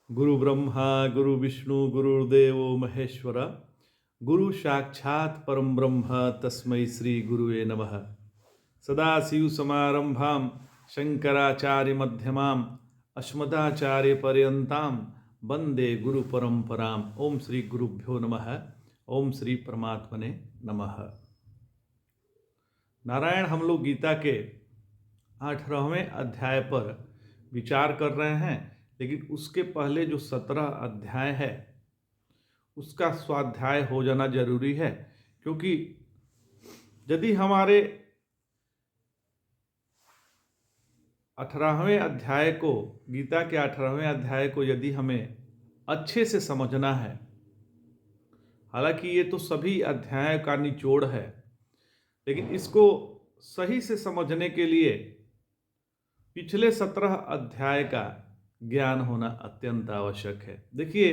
गुरु ब्रह्मा गुरु विष्णु गुरुर्देवो महेश्वर गुरु साक्षात् परम ब्रह्म तस्मै श्री गुरुवे नमः। सदाशिव समारंभां शंकराचार्य मध्यमाम् अस्मदाचार्य पर्यंतां वंदे गुरु परंपराम्। ओम श्री गुरुभ्यो नमः। ओम श्री परमात्मने नमः। नारायण, हम लोग गीता के 18वें अध्याय पर विचार कर रहे हैं, लेकिन उसके पहले जो 17 अध्याय है उसका स्वाध्याय हो जाना जरूरी है, क्योंकि यदि हमारे 18वें अध्याय को, गीता के 18वें अध्याय को यदि हमें अच्छे से समझना है, हालांकि ये तो सभी अध्याय का निचोड़ है, लेकिन इसको सही से समझने के लिए पिछले 17 अध्याय का ज्ञान होना अत्यंत आवश्यक है। देखिए,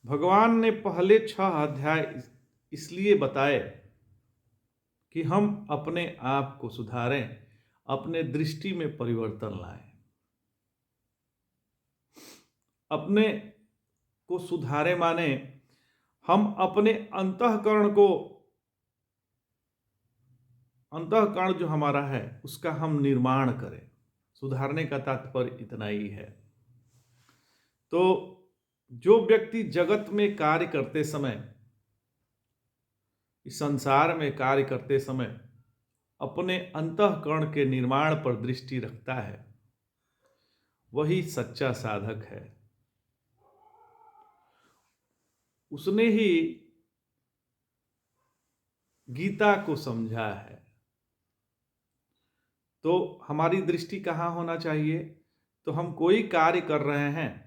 भगवान ने पहले 6 अध्याय इसलिए बताए कि हम अपने आप को सुधारें, अपने दृष्टि में परिवर्तन लाएं। अपने को सुधारे माने हम अपने अंतःकरण जो हमारा है उसका हम निर्माण करें। सुधारने का तात्पर्य इतना ही है। तो जो व्यक्ति जगत में कार्य करते समय, इस संसार में कार्य करते समय अपने अंतःकरण के निर्माण पर दृष्टि रखता है, वही सच्चा साधक है। उसने ही गीता को समझा है। तो हमारी दृष्टि कहाँ होना चाहिए? तो हम कोई कार्य कर रहे हैं,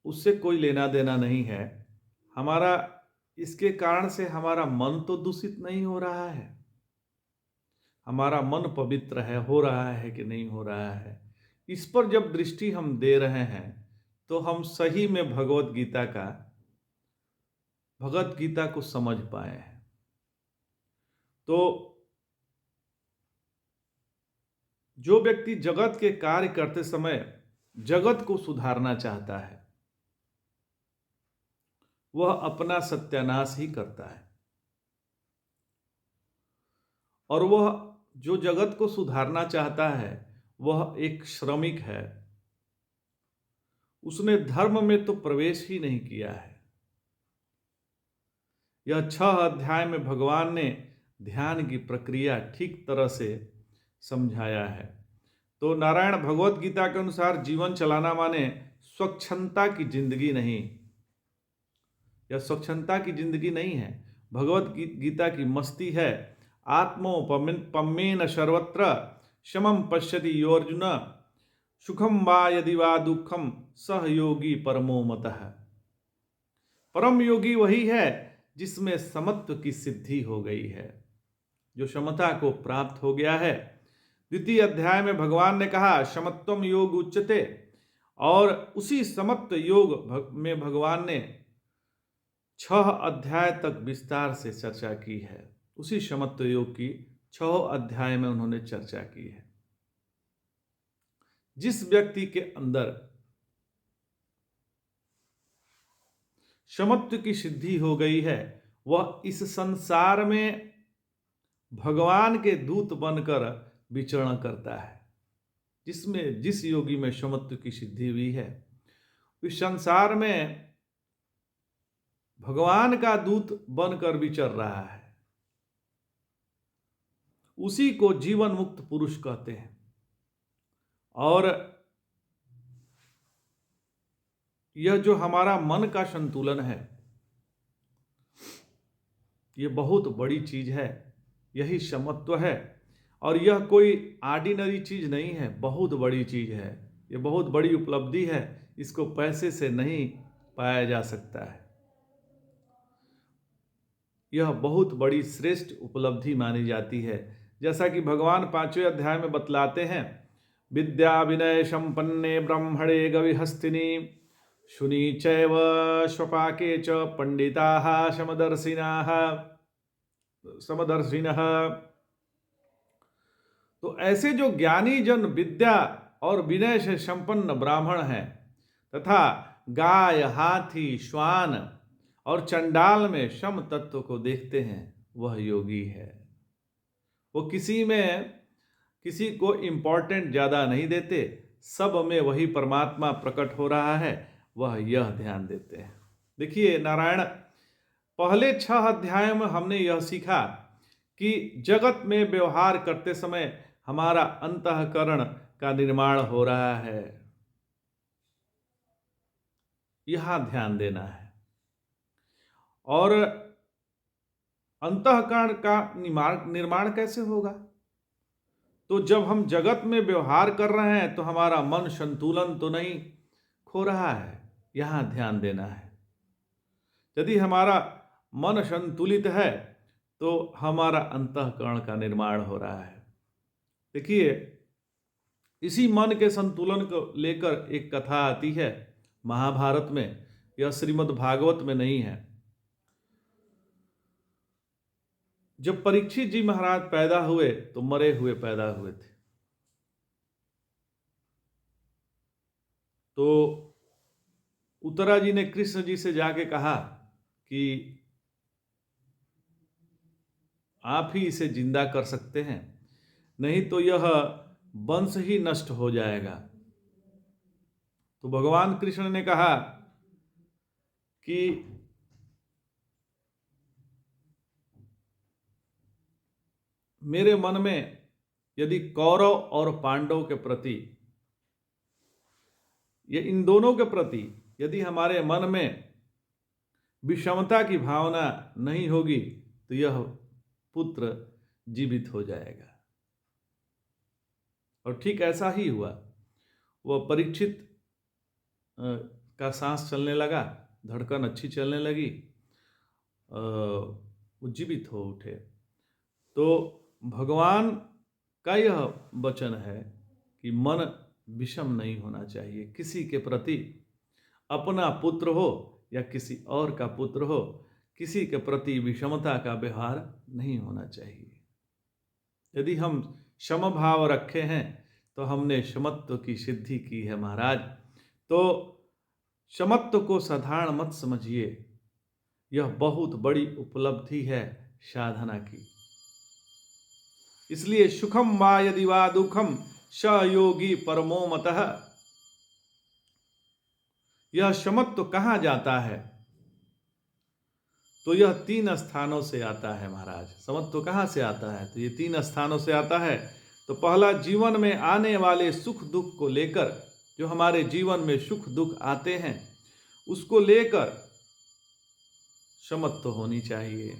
उससे कोई लेना देना नहीं है। हमारा इसके कारण से हमारा मन तो दूषित नहीं हो रहा है, हमारा मन पवित्र है, हो रहा है कि नहीं हो रहा है, इस पर जब दृष्टि हम दे रहे हैं तो हम सही में भगवत गीता को समझ पाए हैं। तो जो व्यक्ति जगत के कार्य करते समय जगत को सुधारना चाहता है, वह अपना सत्यानाश ही करता है। और वह जो जगत को सुधारना चाहता है वह एक श्रमिक है। उसने धर्म में तो प्रवेश ही नहीं किया है। यह 6 अध्याय में भगवान ने ध्यान की प्रक्रिया ठीक तरह से समझाया है। तो नारायण, भगवत गीता के अनुसार जीवन चलाना माने स्वच्छंदता की जिंदगी नहीं। यह स्वच्छंदता की जिंदगी नहीं है। भगवत गीता की मस्ती है आत्मोपम्येन सर्वत्र शमं पश्यति यो अर्जुन सुखम वा यदि वा दुखम सह योगी परमो मतः। परम योगी वही है जिसमें समत्व की सिद्धि हो गई है, जो समता को प्राप्त हो गया है। द्वितीय अध्याय में भगवान ने कहा समत्वम योग उच्यते, और उसी समत्व योग में भगवान ने 6 अध्याय तक विस्तार से चर्चा की है। उसी समत्व योग की 6 अध्याय में उन्होंने चर्चा की है। जिस व्यक्ति के अंदर समत्व की सिद्धि हो गई है, वह इस संसार में भगवान के दूत बनकर विचरण करता है। जिस योगी में समत्व की सिद्धि हुई है, इस संसार में भगवान का दूत बनकर विचर रहा है। उसी को जीवन मुक्त पुरुष कहते हैं। और यह जो हमारा मन का संतुलन है, यह बहुत बड़ी चीज है। यही समत्व है, और यह कोई ऑर्डिनरी चीज नहीं है, बहुत बड़ी चीज है। यह बहुत बड़ी उपलब्धि है। इसको पैसे से नहीं पाया जा सकता है। यह बहुत बड़ी श्रेष्ठ उपलब्धि मानी जाती है। जैसा कि भगवान 5वें अध्याय में बतलाते हैं, विद्या विनय संपन्ने ब्रह्मणे गविहस्तिनी शुनि चैव स्वपाके च पंडिताः समदर्शिनः। तो ऐसे जो ज्ञानी जन विद्या और विनय से संपन्न ब्राह्मण हैं, तथा गाय, हाथी, श्वान और चंडाल में शम तत्व को देखते हैं, वह योगी है। वो किसी को इम्पोर्टेंट ज्यादा नहीं देते, सब में वही परमात्मा प्रकट हो रहा है, वह यह ध्यान देते हैं। देखिए नारायण, पहले 6 अध्यायों में हमने यह सीखा कि जगत में व्यवहार करते समय हमारा अंतःकरण का निर्माण हो रहा है, यहां ध्यान देना है। और अंतःकरण का निर्माण कैसे होगा? तो जब हम जगत में व्यवहार कर रहे हैं तो हमारा मन संतुलन तो नहीं खो रहा है, यहां ध्यान देना है। यदि हमारा मन संतुलित है तो हमारा अंतःकरण का निर्माण हो रहा है। देखिए, इसी मन के संतुलन को लेकर एक कथा आती है महाभारत में, यह श्रीमद् भागवत में नहीं है। जब परीक्षित जी महाराज पैदा हुए तो मरे हुए पैदा हुए थे। तो उत्तरा जी ने कृष्ण जी से जाके कहा कि आप ही इसे जिंदा कर सकते हैं, नहीं तो यह वंश ही नष्ट हो जाएगा। तो भगवान कृष्ण ने कहा कि मेरे मन में यदि कौरव और पांडव के प्रति, ये इन दोनों के प्रति यदि हमारे मन में विषमता की भावना नहीं होगी तो यह पुत्र जीवित हो जाएगा। और ठीक ऐसा ही हुआ। वह परीक्षित का सांस चलने लगा, धड़कन अच्छी चलने लगी, वो जीवित हो उठे। तो भगवान का यह वचन है कि मन विषम नहीं होना चाहिए किसी के प्रति, अपना पुत्र हो या किसी और का पुत्र हो, किसी के प्रति विषमता का व्यवहार नहीं होना चाहिए। यदि हम समभाव रखे हैं तो हमने समत्व की सिद्धि की है महाराज। तो समत्व को साधारण मत समझिए, यह बहुत बड़ी उपलब्धि है साधना की। इसलिए सुखम वा यदि वा दुखम स योगी परमो मतः, यह समत्व कहाँ जाता है? तो यह 3 स्थानों से आता है महाराज। समत्व कहाँ से आता है? तो ये 3 स्थानों से आता है। तो पहला, जीवन में आने वाले सुख दुख को लेकर, जो हमारे जीवन में सुख दुख आते हैं उसको लेकर समत्व होनी चाहिए।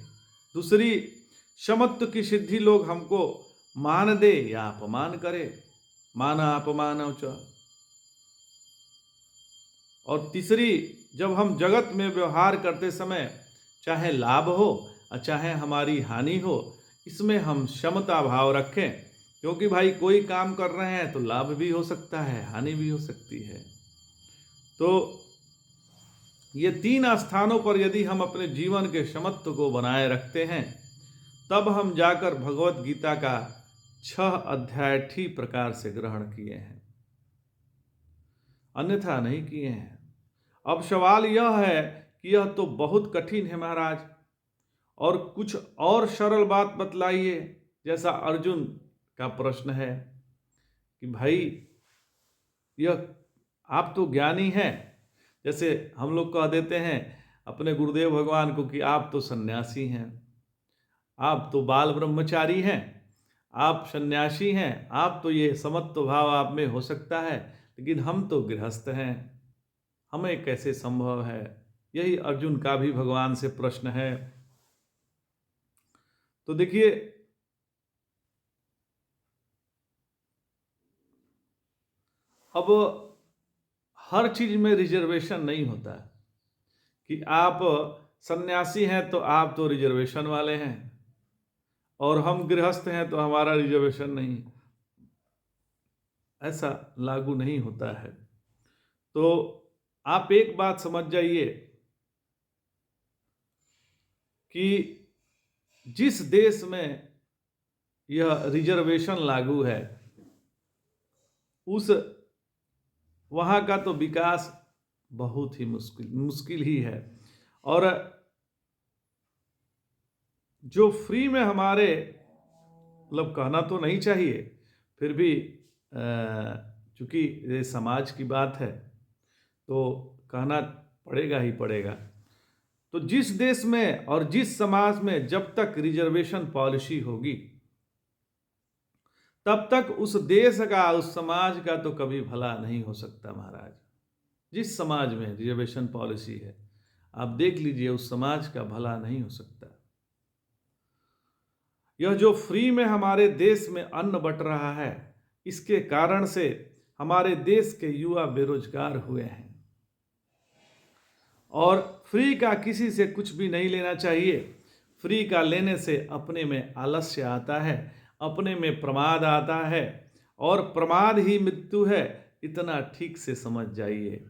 दूसरी, समत्व की सिद्धि लोग हमको मान दे या अपमान करे, माना अपमान च। और तीसरी, जब हम जगत में व्यवहार करते समय चाहे लाभ हो और चाहे हमारी हानि हो, इसमें हम समता भाव रखें, क्योंकि भाई कोई काम कर रहे हैं तो लाभ भी हो सकता है, हानि भी हो सकती है। तो ये 3 स्थानों पर यदि हम अपने जीवन के समत्व को बनाए रखते हैं, तब हम जाकर भगवत गीता का 6 अध्याय ठीक प्रकार से ग्रहण किए हैं, अन्यथा नहीं किए हैं। अब सवाल यह है कि यह तो बहुत कठिन है महाराज, और कुछ और सरल बात बतलाइए। जैसा अर्जुन का प्रश्न है कि भाई यह आप तो ज्ञानी हैं, जैसे हम लोग कह देते हैं अपने गुरुदेव भगवान को कि आप तो सन्यासी हैं, आप तो बाल ब्रह्मचारी हैं, आप सन्यासी हैं, आप तो ये समत्व भाव आप में हो सकता है, लेकिन हम तो गृहस्थ हैं, हमें कैसे संभव है? यही अर्जुन का भी भगवान से प्रश्न है। तो देखिए, अब हर चीज में रिजर्वेशन नहीं होता कि आप सन्यासी हैं तो आप तो रिजर्वेशन वाले हैं और हम गृहस्थ हैं तो हमारा रिजर्वेशन नहीं, ऐसा लागू नहीं होता है। तो आप एक बात समझ जाइए कि जिस देश में यह रिजर्वेशन लागू है, उस वहाँ का तो विकास बहुत ही मुश्किल ही है। और जो फ्री में हमारे, मतलब कहना तो नहीं चाहिए, फिर भी चूंकि ये समाज की बात है तो कहना पड़ेगा ही पड़ेगा। तो जिस देश में और जिस समाज में जब तक रिजर्वेशन पॉलिसी होगी तब तक उस देश का, उस समाज का तो कभी भला नहीं हो सकता महाराज। जिस समाज में रिजर्वेशन पॉलिसी है आप देख लीजिए, उस समाज का भला नहीं हो सकता। यह जो फ्री में हमारे देश में अन्न बंट रहा है, इसके कारण से हमारे देश के युवा बेरोजगार हुए हैं। और फ्री का किसी से कुछ भी नहीं लेना चाहिए। फ्री का लेने से अपने में आलस्य आता है, अपने में प्रमाद आता है, और प्रमाद ही मृत्यु है, इतना ठीक से समझ जाइए।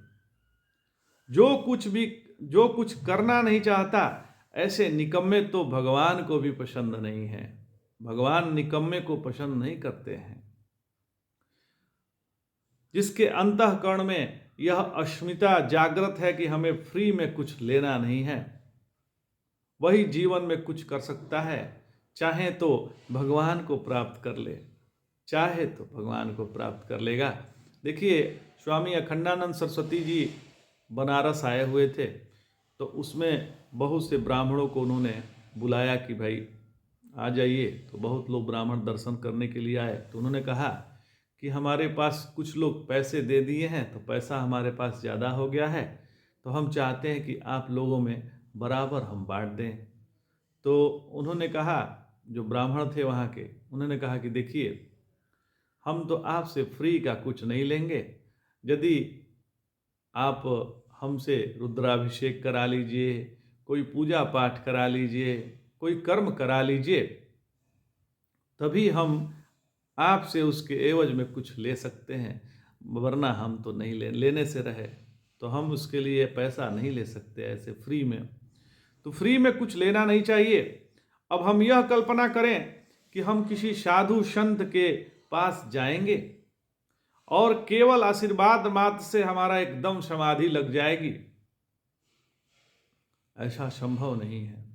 जो कुछ करना नहीं चाहता, ऐसे निकम्मे तो भगवान को भी पसंद नहीं है। भगवान निकम्मे को पसंद नहीं करते हैं। जिसके अंतःकरण में यह अस्मिता जागृत है कि हमें फ्री में कुछ लेना नहीं है, वही जीवन में कुछ कर सकता है। चाहे तो भगवान को प्राप्त कर ले, चाहे तो भगवान को प्राप्त कर लेगा। देखिए, स्वामी अखंडानंद सरस्वती जी बनारस आए हुए थे, तो उसमें बहुत से ब्राह्मणों को उन्होंने बुलाया कि भाई आ जाइए। तो बहुत लोग ब्राह्मण दर्शन करने के लिए आए। तो उन्होंने कहा कि हमारे पास कुछ लोग पैसे दे दिए हैं, तो पैसा हमारे पास ज़्यादा हो गया है, तो हम चाहते हैं कि आप लोगों में बराबर हम बांट दें। तो उन्होंने कहा, जो ब्राह्मण थे वहाँ के, उन्होंने कहा कि देखिए, हम तो आपसे फ्री का कुछ नहीं लेंगे। यदि आप हमसे रुद्राभिषेक करा लीजिए, कोई पूजा पाठ करा लीजिए, कोई कर्म करा लीजिए, तभी हम आपसे उसके एवज में कुछ ले सकते हैं, वरना हम तो नहीं लेने से रहे, तो हम उसके लिए पैसा नहीं ले सकते ऐसे फ्री में। तो फ्री में कुछ लेना नहीं चाहिए। अब हम यह कल्पना करें कि हम किसी साधु संत के पास जाएंगे और केवल आशीर्वाद मात्र से हमारा एकदम समाधि लग जाएगी, ऐसा संभव नहीं है।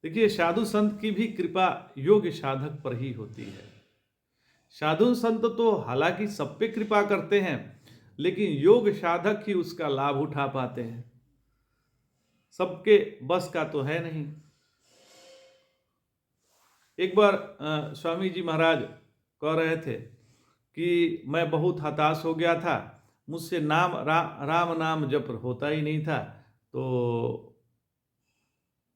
देखिए, साधु संत की भी कृपा योग्य साधक पर ही होती है। साधु संत तो हालांकि सब पे कृपा करते हैं, लेकिन योग साधक ही उसका लाभ उठा पाते हैं। सबके बस का तो है नहीं। एक बार स्वामी जी महाराज कह रहे थे कि मैं बहुत हताश हो गया था, मुझसे राम नाम जप होता ही नहीं था, तो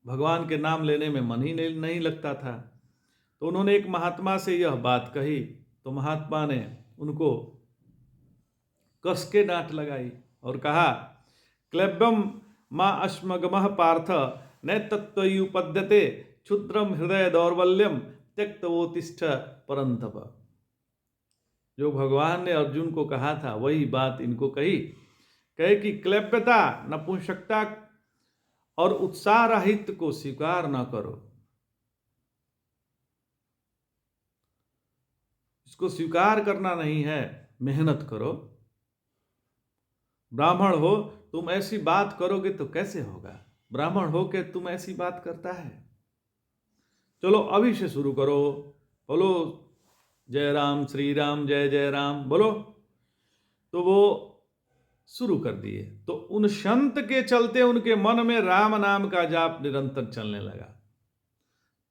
भगवान के नाम लेने में मन ही नहीं लगता था। तो उन्होंने एक महात्मा से यह बात कही, तो महात्मा ने उनको कस के डांट लगाई और कहा, क्लैब्यम माँ अश्मगमः पार्थ न तत्त्वयुपद्यते क्षुद्रम हृदय दौर्बल्यम त्यक्तवोतिष्ठ परंतप। जो भगवान ने अर्जुन को कहा था वही बात इनको कही, कहे कि क्लैब्यता, नपुंसकता और उत्साह रहित को स्वीकार न करो। इसको स्वीकार करना नहीं है, मेहनत करो। ब्राह्मण हो तुम ऐसी बात करोगे तो कैसे होगा? ब्राह्मण हो के तुम ऐसी बात करता है? चलो अभी से शुरू करो, बोलो जय राम श्री राम जय जय राम बोलो। तो वो शुरू कर दिए। तो उन संत के चलते उनके मन में राम नाम का जाप निरंतर चलने लगा।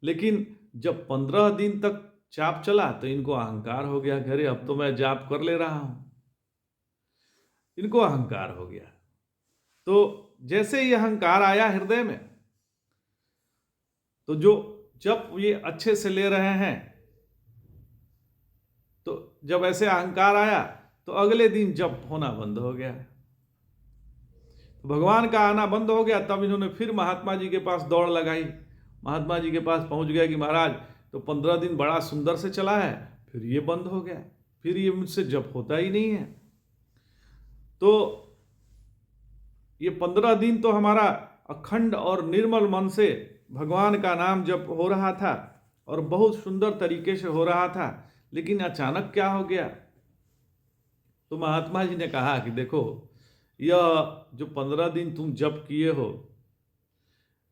लेकिन जब 15 दिन तक जाप चला तो इनको अहंकार हो गया, घरे अब तो मैं जाप कर ले रहा हूं। इनको अहंकार हो गया। तो जैसे ही अहंकार आया हृदय में, तो जब ये अच्छे से ले रहे हैं, तो जब ऐसे अहंकार आया तो अगले दिन जप होना बंद हो गया। तो भगवान का आना बंद हो गया। तब इन्होंने फिर महात्मा जी के पास दौड़ लगाई। महात्मा जी के पास पहुंच गया कि महाराज, तो 15 दिन बड़ा सुंदर से चला है, फिर ये बंद हो गया, फिर ये मुझसे जप होता ही नहीं है। तो ये 15 दिन तो हमारा अखंड और निर्मल मन से भगवान का नाम जप हो रहा था और बहुत सुंदर तरीके से हो रहा था, लेकिन अचानक क्या हो गया? तो महात्मा जी ने कहा कि देखो, यह जो 15 दिन तुम जप किए हो,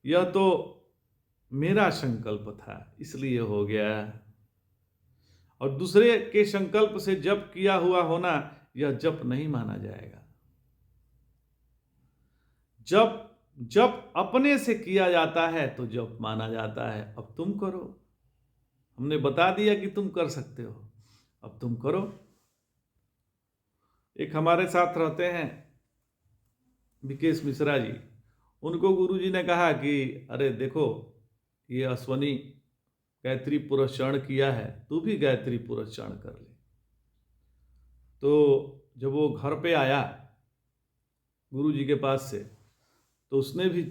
यह तो मेरा संकल्प था इसलिए हो गया, और दूसरे के संकल्प से जप किया हुआ होना यह जप नहीं माना जाएगा। जप जप अपने से किया जाता है तो जप माना जाता है। अब तुम करो, हमने बता दिया कि तुम कर सकते हो, अब तुम करो। एक हमारे साथ रहते हैं विकेश मिश्रा जी, उनको गुरुजी ने कहा कि अरे देखो, ये अश्वनी गायत्री पुरस्चरण किया है, तू भी गायत्री पुरस्चरण कर ले। तो जब वो घर पे आया गुरुजी के पास से, तो उसने भी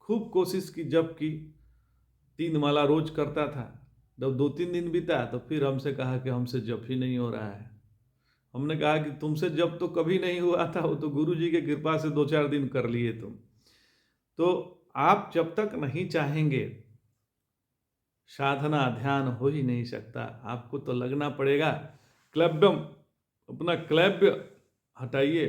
खूब कोशिश की, जप की, 3 माला रोज करता था। जब 2-3 दिन बीता तो फिर हमसे कहा कि हमसे जप ही नहीं हो रहा है। हमने कहा कि तुमसे जप तो कभी नहीं हुआ था, वो तो गुरुजी की कृपा से 2-4 दिन कर लिए तुम। तो आप जब तक नहीं चाहेंगे साधना ध्यान हो ही नहीं सकता। आपको तो लगना पड़ेगा। क्लैब्यम, अपना क्लैब्य हटाइए,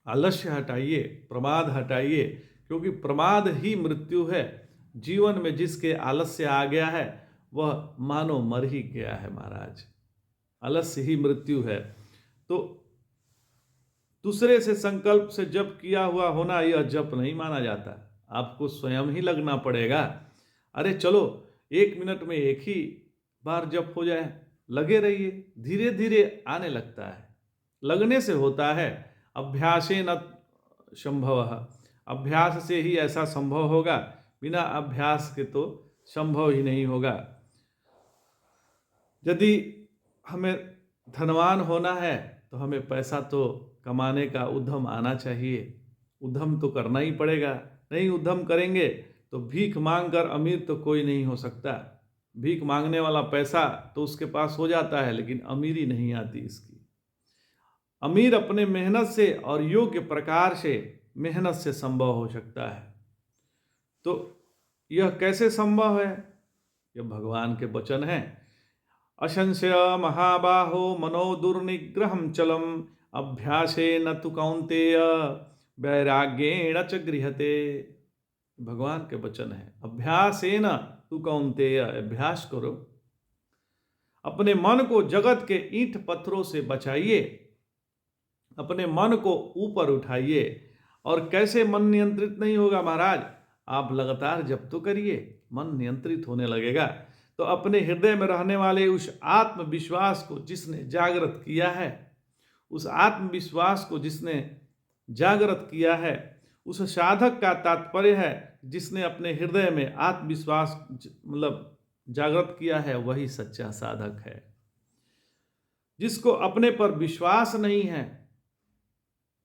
आलस्य हटाइए, प्रमाद हटाइए, क्योंकि प्रमाद ही मृत्यु है। जीवन में जिसके आलस्य आ गया है वह मानो मर ही गया है महाराज। आलस्य ही मृत्यु है। तो दूसरे से संकल्प से जप किया हुआ होना यह जप नहीं माना जाता। आपको स्वयं ही लगना पड़ेगा। अरे चलो 1 मिनट में एक ही बार जप हो जाए, लगे रहिए, धीरे धीरे आने लगता है। लगने से होता है, अभ्यासेन संभवः, अभ्यास से ही ऐसा संभव होगा, बिना अभ्यास के तो संभव ही नहीं होगा। यदि हमें धनवान होना है तो हमें पैसा तो कमाने का उद्यम आना चाहिए, उद्यम तो करना ही पड़ेगा। नहीं उद्यम करेंगे तो भीख मांग कर अमीर तो कोई नहीं हो सकता। भीख मांगने वाला पैसा तो उसके पास हो जाता है, लेकिन अमीरी नहीं आती इसकी। अमीर अपने मेहनत से और योग्य प्रकार से मेहनत से संभव हो सकता है। तो यह कैसे संभव है? यह भगवान के वचन हैं। अशंस्य महाबाहो मनो दुर्निग्रहं चलम अभ्यासेन तु कौन्तेय वैराग्येण च गृह्यते। भगवान के वचन है। अभ्यासेन तु कौन्तेय, अभ्यास करो, अपने मन को जगत के ईंट पत्थरों से बचाइए, अपने मन को ऊपर उठाइए। और कैसे मन नियंत्रित नहीं होगा महाराज? आप लगातार जप तो करिए, मन नियंत्रित होने लगेगा। तो अपने हृदय में रहने वाले उस आत्मविश्वास को जिसने जागृत किया है, उस आत्मविश्वास को जिसने जागृत किया है, उस साधक का तात्पर्य है जिसने अपने हृदय में आत्मविश्वास मतलब जागृत किया है, वही सच्चा साधक है। जिसको अपने पर विश्वास नहीं है,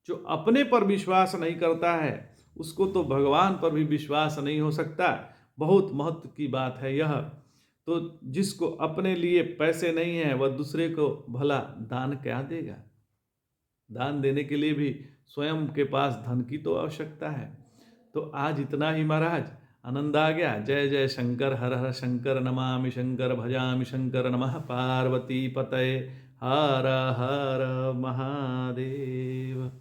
जो अपने पर विश्वास नहीं करता है, उसको तो भगवान पर भी विश्वास नहीं हो सकता। बहुत महत्व की बात है यह। तो जिसको अपने लिए पैसे नहीं है वह दूसरे को भला दान क्या देगा? दान देने के लिए भी स्वयं के पास धन की तो आवश्यकता है। तो आज इतना ही महाराज, आनंद आ गया। जय जय शंकर, हर हर शंकर, नमामि शंकर, भजामि शंकर, नमः पार्वती पतये, हर हर महादेव।